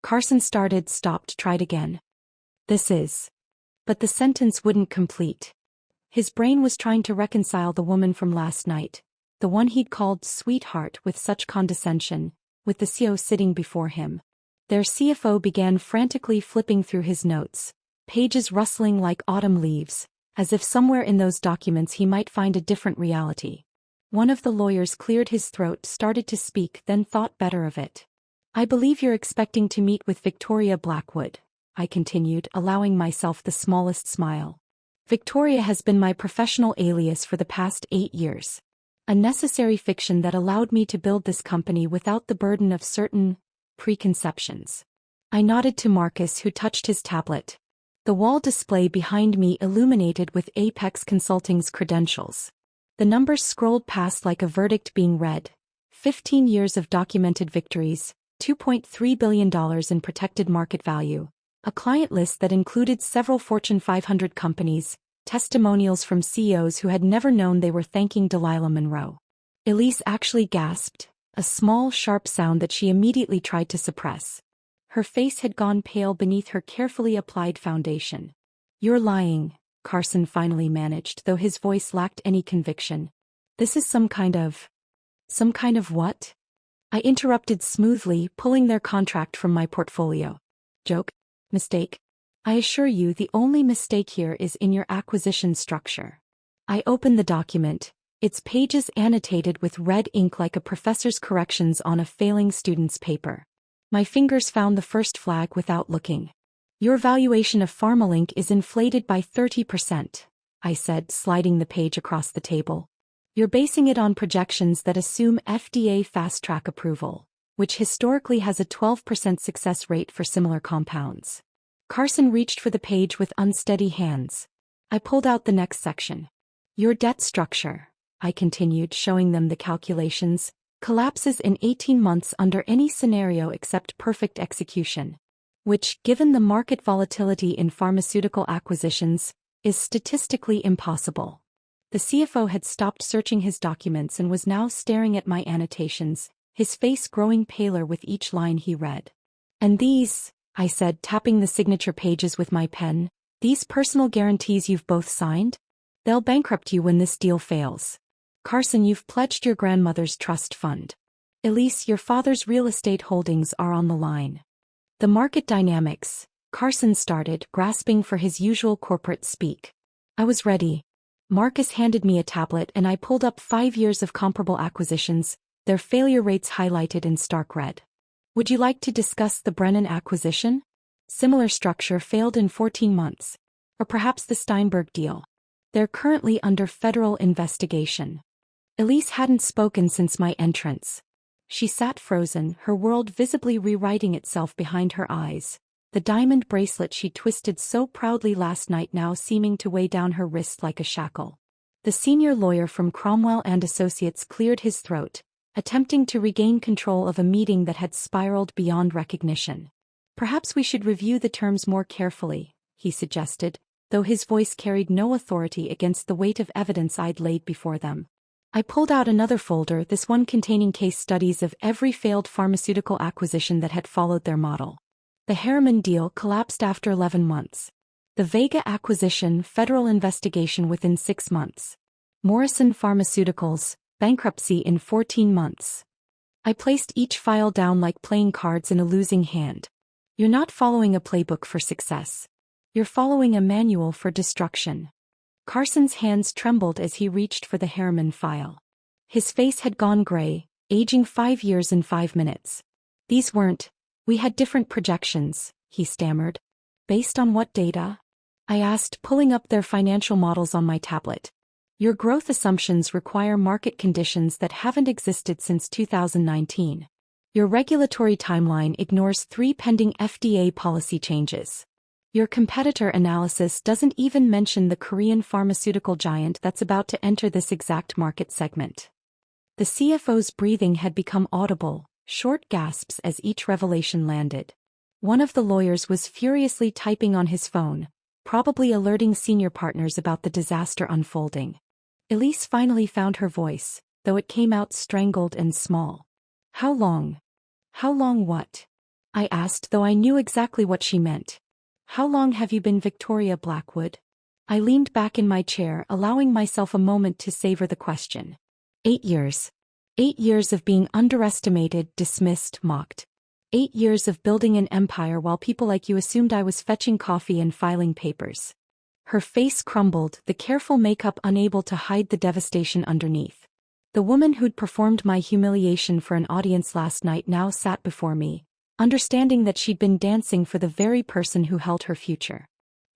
Carson started, stopped, tried again. "This is..." But the sentence wouldn't complete. His brain was trying to reconcile the woman from last night, the one he'd called sweetheart with such condescension, with the CEO sitting before him. Their CFO began frantically flipping through his notes, pages rustling like autumn leaves, as if somewhere in those documents he might find a different reality. One of the lawyers cleared his throat, started to speak, then thought better of it. "I believe you're expecting to meet with Victoria Blackwood," I continued, allowing myself the smallest smile. Victoria has been my professional alias for the past 8 years. A necessary fiction that allowed me to build this company without the burden of certain preconceptions. I nodded to Marcus, who touched his tablet. The wall display behind me illuminated with Apex Consulting's credentials. The numbers scrolled past like a verdict being read. 15 years of documented victories, $2.3 billion in protected market value, a client list that included several Fortune 500 companies, testimonials from CEOs who had never known they were thanking Delilah Monroe. Elise actually gasped, a small, sharp sound that she immediately tried to suppress. Her face had gone pale beneath her carefully applied foundation. "You're lying," Carson finally managed, though his voice lacked any conviction. "This is some kind of what?" I interrupted smoothly, pulling their contract from my portfolio. "Joke? Mistake? I assure you the only mistake here is in your acquisition structure." I opened the document, its pages annotated with red ink like a professor's corrections on a failing student's paper. My fingers found the first flag without looking. "Your valuation of PharmaLink is inflated by 30%, I said, sliding the page across the table. "You're basing it on projections that assume FDA fast-track approval, which historically has a 12% success rate for similar compounds." Carson reached for the page with unsteady hands. I pulled out the next section. "Your debt structure," I continued, showing them the calculations, "collapses in 18 months under any scenario except perfect execution, which, given the market volatility in pharmaceutical acquisitions, is statistically impossible." The CFO had stopped searching his documents and was now staring at my annotations, his face growing paler with each line he read. "And these," I said, tapping the signature pages with my pen, "these personal guarantees you've both signed? They'll bankrupt you when this deal fails. Carson, you've pledged your grandmother's trust fund. Elise, your father's real estate holdings are on the line." "The market dynamics," Carson started, grasping for his usual corporate speak. I was ready. Marcus handed me a tablet and I pulled up 5 years of comparable acquisitions, their failure rates highlighted in stark red. "Would you like to discuss the Brennan acquisition? Similar structure, failed in 14 months. Or perhaps the Steinberg deal. They're currently under federal investigation." Elise hadn't spoken since my entrance. She sat frozen, her world visibly rewriting itself behind her eyes, the diamond bracelet she twisted so proudly last night now seeming to weigh down her wrist like a shackle. The senior lawyer from Cromwell and Associates cleared his throat, attempting to regain control of a meeting that had spiraled beyond recognition. "Perhaps we should review the terms more carefully," he suggested, though his voice carried no authority against the weight of evidence I'd laid before them. I pulled out another folder, this one containing case studies of every failed pharmaceutical acquisition that had followed their model. The Harriman deal collapsed after 11 months. The Vega acquisition, federal investigation within 6 months. Morrison Pharmaceuticals, bankruptcy in 14 months. I placed each file down like playing cards in a losing hand. "You're not following a playbook for success. You're following a manual for destruction." Carson's hands trembled as he reached for the Harriman file. His face had gone gray, aging 5 years in 5 minutes. "We had different projections," he stammered. "Based on what data?" I asked, pulling up their financial models on my tablet. "Your growth assumptions require market conditions that haven't existed since 2019. Your regulatory timeline ignores 3 pending FDA policy changes. Your competitor analysis doesn't even mention the Korean pharmaceutical giant that's about to enter this exact market segment." The CFO's breathing had become audible, short gasps as each revelation landed. One of the lawyers was furiously typing on his phone, probably alerting senior partners about the disaster unfolding. Elise finally found her voice, though it came out strangled and small. "How long?" "How long what?" I asked, though I knew exactly what she meant. "How long have you been Victoria Blackwood?" I leaned back in my chair, allowing myself a moment to savor the question. 8 years. 8 years of being underestimated, dismissed, mocked. 8 years of building an empire while people like you assumed I was fetching coffee and filing papers. Her face crumbled, the careful makeup unable to hide the devastation underneath. The woman who'd performed my humiliation for an audience last night now sat before me, understanding that she'd been dancing for the very person who held her future.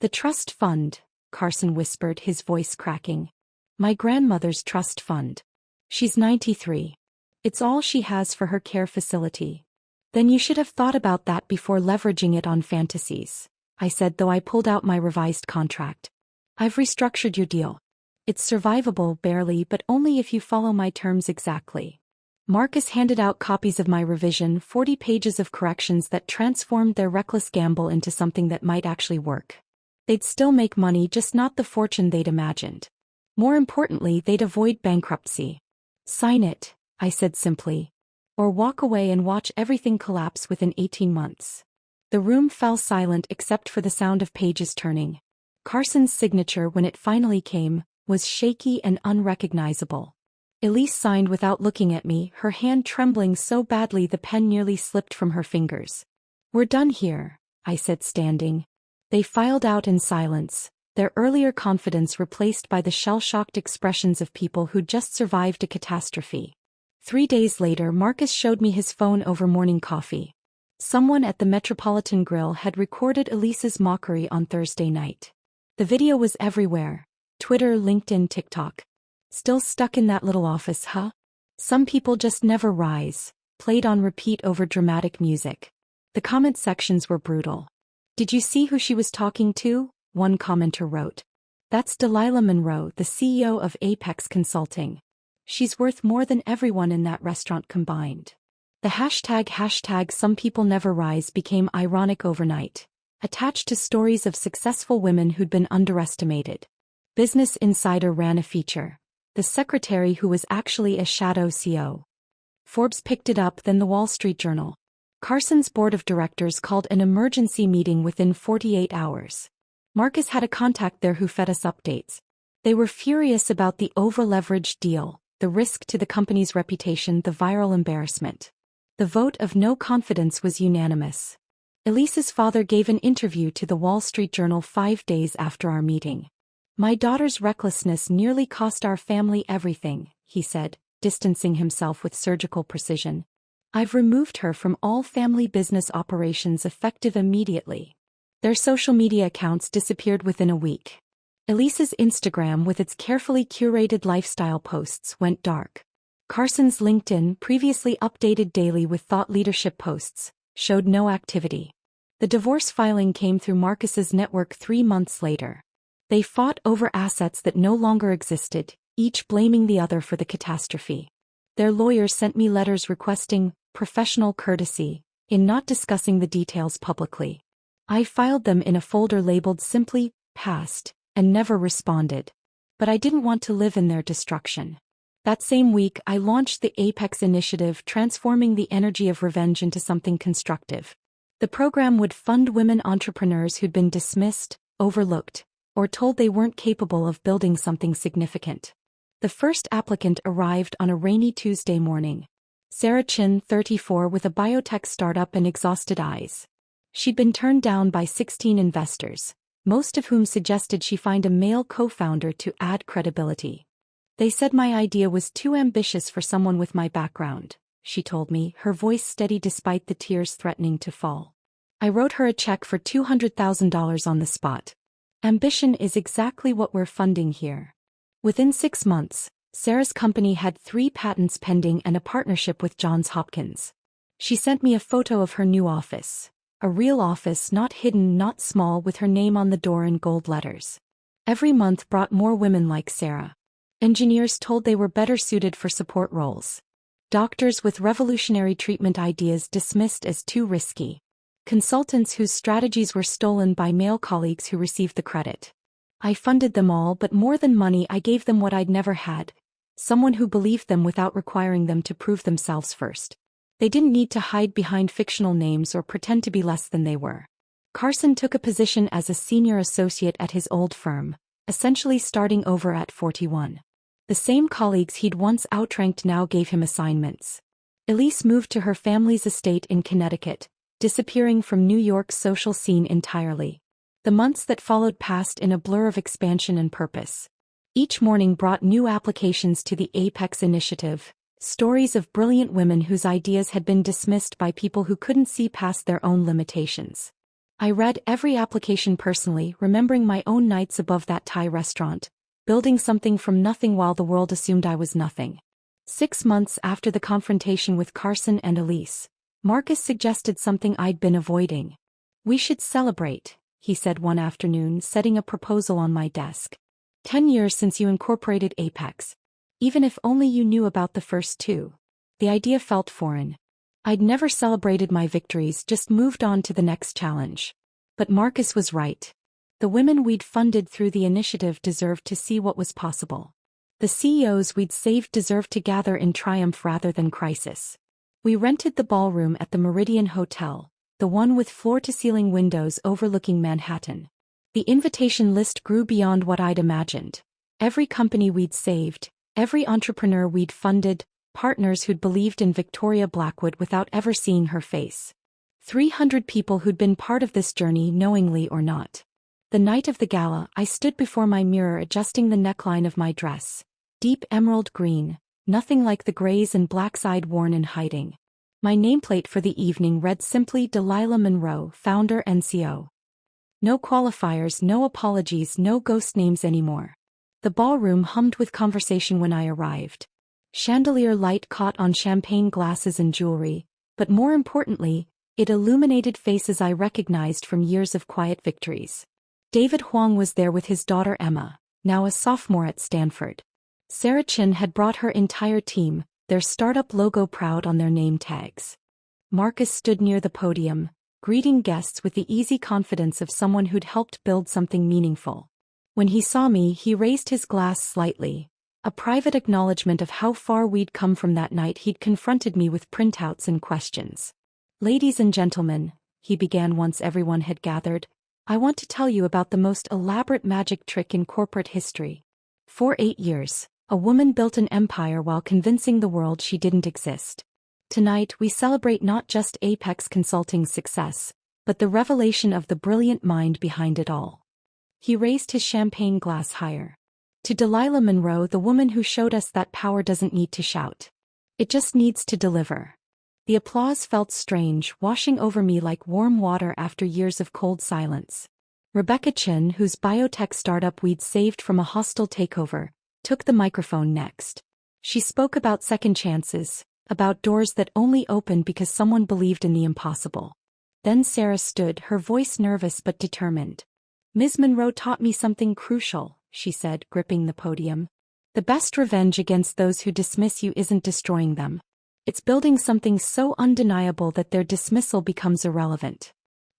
"The trust fund," Carson whispered, his voice cracking. My grandmother's trust fund. She's 93. It's all she has for her care facility. Then you should have thought about that before leveraging it on fantasies, I said, though I pulled out my revised contract. I've restructured your deal. It's survivable, barely, but only if you follow my terms exactly. Marcus handed out copies of my revision, 40 pages of corrections that transformed their reckless gamble into something that might actually work. They'd still make money, just not the fortune they'd imagined. More importantly, they'd avoid bankruptcy. Sign it, I said simply. Or walk away and watch everything collapse within 18 months. The room fell silent except for the sound of pages turning. Carson's signature, when it finally came, was shaky and unrecognizable. Elise signed without looking at me, her hand trembling so badly the pen nearly slipped from her fingers. We're done here, I said, standing. They filed out in silence, their earlier confidence replaced by the shell-shocked expressions of people who'd just survived a catastrophe. 3 days later, Marcus showed me his phone over morning coffee. Someone at the Metropolitan Grill had recorded Elise's mockery on Thursday night. The video was everywhere. Twitter, LinkedIn, TikTok. Still stuck in that little office, huh? Some people just never rise, played on repeat over dramatic music. The comment sections were brutal. Did you see who she was talking to? One commenter wrote. That's Delilah Monroe, the CEO of Apex Consulting. She's worth more than everyone in that restaurant combined. The hashtag some people never rise became ironic overnight, attached to stories of successful women who'd been underestimated. Business Insider ran a feature. The secretary who was actually a shadow CEO. Forbes picked it up, then the Wall Street Journal. Carson's board of directors called an emergency meeting within 48 hours. Marcus had a contact there who fed us updates. They were furious about the over-leveraged deal, the risk to the company's reputation, the viral embarrassment. The vote of no confidence was unanimous. Elise's father gave an interview to the Wall Street Journal 5 days after our meeting. My daughter's recklessness nearly cost our family everything, he said, distancing himself with surgical precision. I've removed her from all family business operations effective immediately. Their social media accounts disappeared within a week. Elise's Instagram, with its carefully curated lifestyle posts, went dark. Carson's LinkedIn, previously updated daily with thought leadership posts, showed no activity. The divorce filing came through Marcus's network 3 months later. They fought over assets that no longer existed, each blaming the other for the catastrophe. Their lawyers sent me letters requesting professional courtesy in not discussing the details publicly. I filed them in a folder labeled simply past and never responded. But I didn't want to live in their destruction. That same week, I launched the Apex Initiative, transforming the energy of revenge into something constructive. The program would fund women entrepreneurs who'd been dismissed, overlooked, or told they weren't capable of building something significant. The first applicant arrived on a rainy Tuesday morning. Sarah Chin, 34, with a biotech startup and exhausted eyes. She'd been turned down by 16 investors, most of whom suggested she find a male co-founder to add credibility. They said my idea was too ambitious for someone with my background, she told me, her voice steady despite the tears threatening to fall. I wrote her a check for $200,000 on the spot. Ambition is exactly what we're funding here. Within 6 months, Sarah's company had 3 patents pending and a partnership with Johns Hopkins. She sent me a photo of her new office. A real office, not hidden, not small, with her name on the door in gold letters. Every month brought more women like Sarah. Engineers told they were better suited for support roles. Doctors with revolutionary treatment ideas dismissed as too risky. Consultants whose strategies were stolen by male colleagues who received the credit. I funded them all, but more than money, I gave them what I'd never had. Someone who believed them without requiring them to prove themselves first. They didn't need to hide behind fictional names or pretend to be less than they were. Carson took a position as a senior associate at his old firm, essentially starting over at 41. The same colleagues he'd once outranked now gave him assignments. Elise moved to her family's estate in Connecticut, disappearing from New York's social scene entirely. The months that followed passed in a blur of expansion and purpose. Each morning brought new applications to the Apex Initiative. Stories of brilliant women whose ideas had been dismissed by people who couldn't see past their own limitations. I read every application personally, remembering my own nights above that Thai restaurant, building something from nothing while the world assumed I was nothing. 6 months after the confrontation with Carson and Elise, Marcus suggested something I'd been avoiding. "We should celebrate," he said one afternoon, setting a proposal on my desk. 10 years since you incorporated Apex. Even if only you knew about the first two. The idea felt foreign. I'd never celebrated my victories, just moved on to the next challenge. But Marcus was right. The women we'd funded through the initiative deserved to see what was possible. The CEOs we'd saved deserved to gather in triumph rather than crisis. We rented the ballroom at the Meridian Hotel, the one with floor-to-ceiling windows overlooking Manhattan. The invitation list grew beyond what I'd imagined. Every company we'd saved, every entrepreneur we'd funded, partners who'd believed in Victoria Blackwood without ever seeing her face. 300 people who'd been part of this journey knowingly or not. The night of the gala, I stood before my mirror adjusting the neckline of my dress. Deep emerald green, nothing like the grays and blacks I'd worn in hiding. My nameplate for the evening read simply Delilah Monroe, founder and CEO. No qualifiers, no apologies, no ghost names anymore. The ballroom hummed with conversation when I arrived. Chandelier light caught on champagne glasses and jewelry, but more importantly, it illuminated faces I recognized from years of quiet victories. David Huang was there with his daughter Emma, now a sophomore at Stanford. Sarah Chin had brought her entire team, their startup logo proud on their name tags. Marcus stood near the podium, greeting guests with the easy confidence of someone who'd helped build something meaningful. When he saw me, he raised his glass slightly, a private acknowledgement of how far we'd come from that night he'd confronted me with printouts and questions. "Ladies and gentlemen," he began once everyone had gathered, "I want to tell you about the most elaborate magic trick in corporate history. For 8 years, a woman built an empire while convincing the world she didn't exist. Tonight we celebrate not just Apex Consulting's success, but the revelation of the brilliant mind behind it all." He raised his champagne glass higher. "To Delilah Monroe, the woman who showed us that power doesn't need to shout. It just needs to deliver." The applause felt strange, washing over me like warm water after years of cold silence. Rebecca Chin, whose biotech startup we'd saved from a hostile takeover, took the microphone next. She spoke about second chances, about doors that only opened because someone believed in the impossible. Then Sarah stood, her voice nervous but determined. "Ms. Monroe taught me something crucial," she said, gripping the podium. "The best revenge against those who dismiss you isn't destroying them. It's building something so undeniable that their dismissal becomes irrelevant.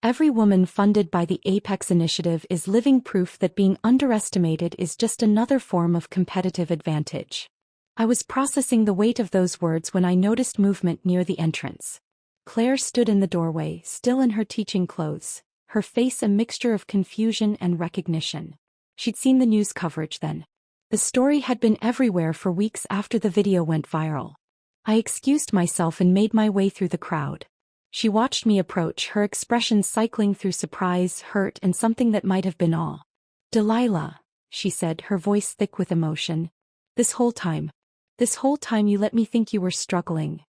Every woman funded by the Apex Initiative is living proof that being underestimated is just another form of competitive advantage." I was processing the weight of those words when I noticed movement near the entrance. Claire stood in the doorway, still in her teaching clothes, her face a mixture of confusion and recognition. She'd seen the news coverage then. The story had been everywhere for weeks after the video went viral. I excused myself and made my way through the crowd. She watched me approach, her expression cycling through surprise, hurt, and something that might have been awe. "Delilah," she said, her voice thick with emotion. This whole time you let me think you were struggling."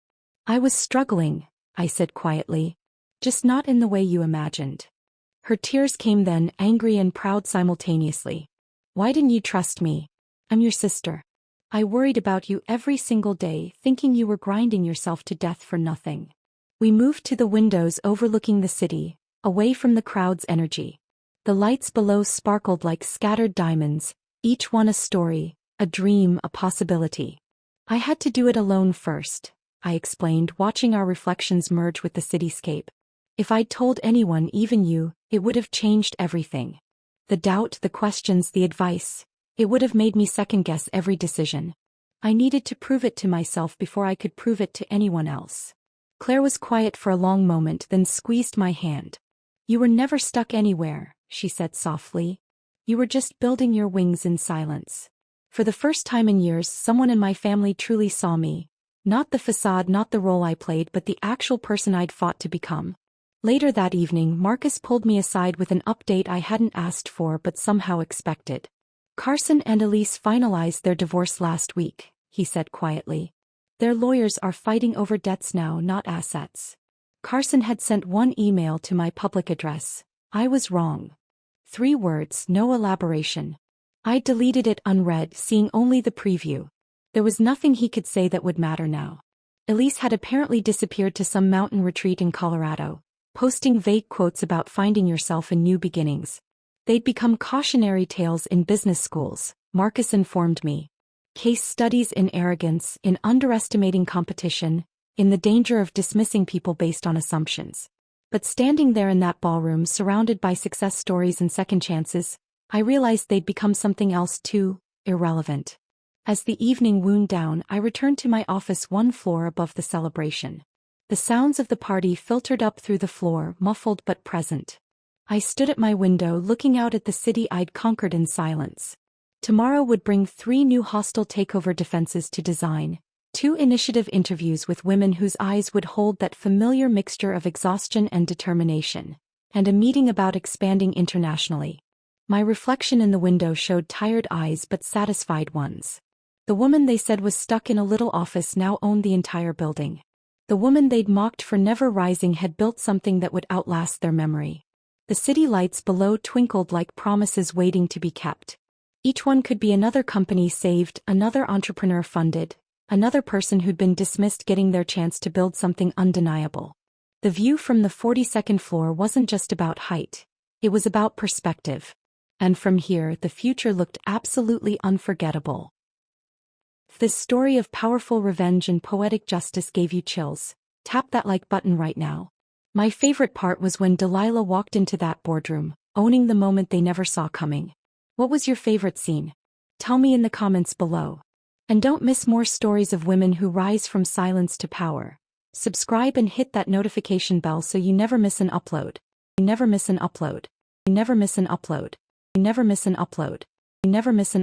"I was struggling," I said quietly. "Just not in the way you imagined." Her tears came then, angry and proud simultaneously. "Why didn't you trust me? I'm your sister. I worried about you every single day, thinking you were grinding yourself to death for nothing." We moved to the windows overlooking the city, away from the crowd's energy. The lights below sparkled like scattered diamonds, each one a story, a dream, a possibility. "I had to do it alone first," I explained, watching our reflections merge with the cityscape. "If I'd told anyone, even you, it would have changed everything. The doubt, the questions, the advice, it would have made me second-guess every decision. I needed to prove it to myself before I could prove it to anyone else." Claire was quiet for a long moment, then squeezed my hand. "You were never stuck anywhere," she said softly. "You were just building your wings in silence. For the first time in years, someone in my family truly saw me. Not the facade, not the role I played, but the actual person I'd fought to become." Later that evening, Marcus pulled me aside with an update I hadn't asked for but somehow expected. "Carson and Elise finalized their divorce last week," he said quietly. "Their lawyers are fighting over debts now, not assets. Carson had sent one email to my public address, I was wrong. 3 words, no elaboration. I deleted it unread, seeing only the preview. There was nothing he could say that would matter now. Elise had apparently disappeared to some mountain retreat in Colorado, posting vague quotes about finding yourself in new beginnings. They'd become cautionary tales in business schools, Marcus informed me. Case studies in arrogance, in underestimating competition, in the danger of dismissing people based on assumptions. But standing there in that ballroom surrounded by success stories and second chances, I realized they'd become something else too, irrelevant. As the evening wound down, I returned to my office 1 floor above the celebration. The sounds of the party filtered up through the floor, muffled but present. I stood at my window looking out at the city I'd conquered in silence. Tomorrow would bring 3 new hostile takeover defenses to design, 2 initiative interviews with women whose eyes would hold that familiar mixture of exhaustion and determination, and a meeting about expanding internationally. My reflection in the window showed tired eyes but satisfied ones. The woman they said was stuck in a little office now owned the entire building. The woman they'd mocked for never rising had built something that would outlast their memory. The city lights below twinkled like promises waiting to be kept. Each one could be another company saved, another entrepreneur funded, another person who'd been dismissed getting their chance to build something undeniable. The view from the 42nd floor wasn't just about height. It was about perspective. And from here, the future looked absolutely unforgettable. If this story of powerful revenge and poetic justice gave you chills, tap that like button right now. My favorite part was when Delilah walked into that boardroom, owning the moment they never saw coming. What was your favorite scene? Tell me in the comments below. And don't miss more stories of women who rise from silence to power. Subscribe and hit that notification bell so you never miss an upload. You never miss an upload. You never miss an upload. You never miss an upload. You never miss an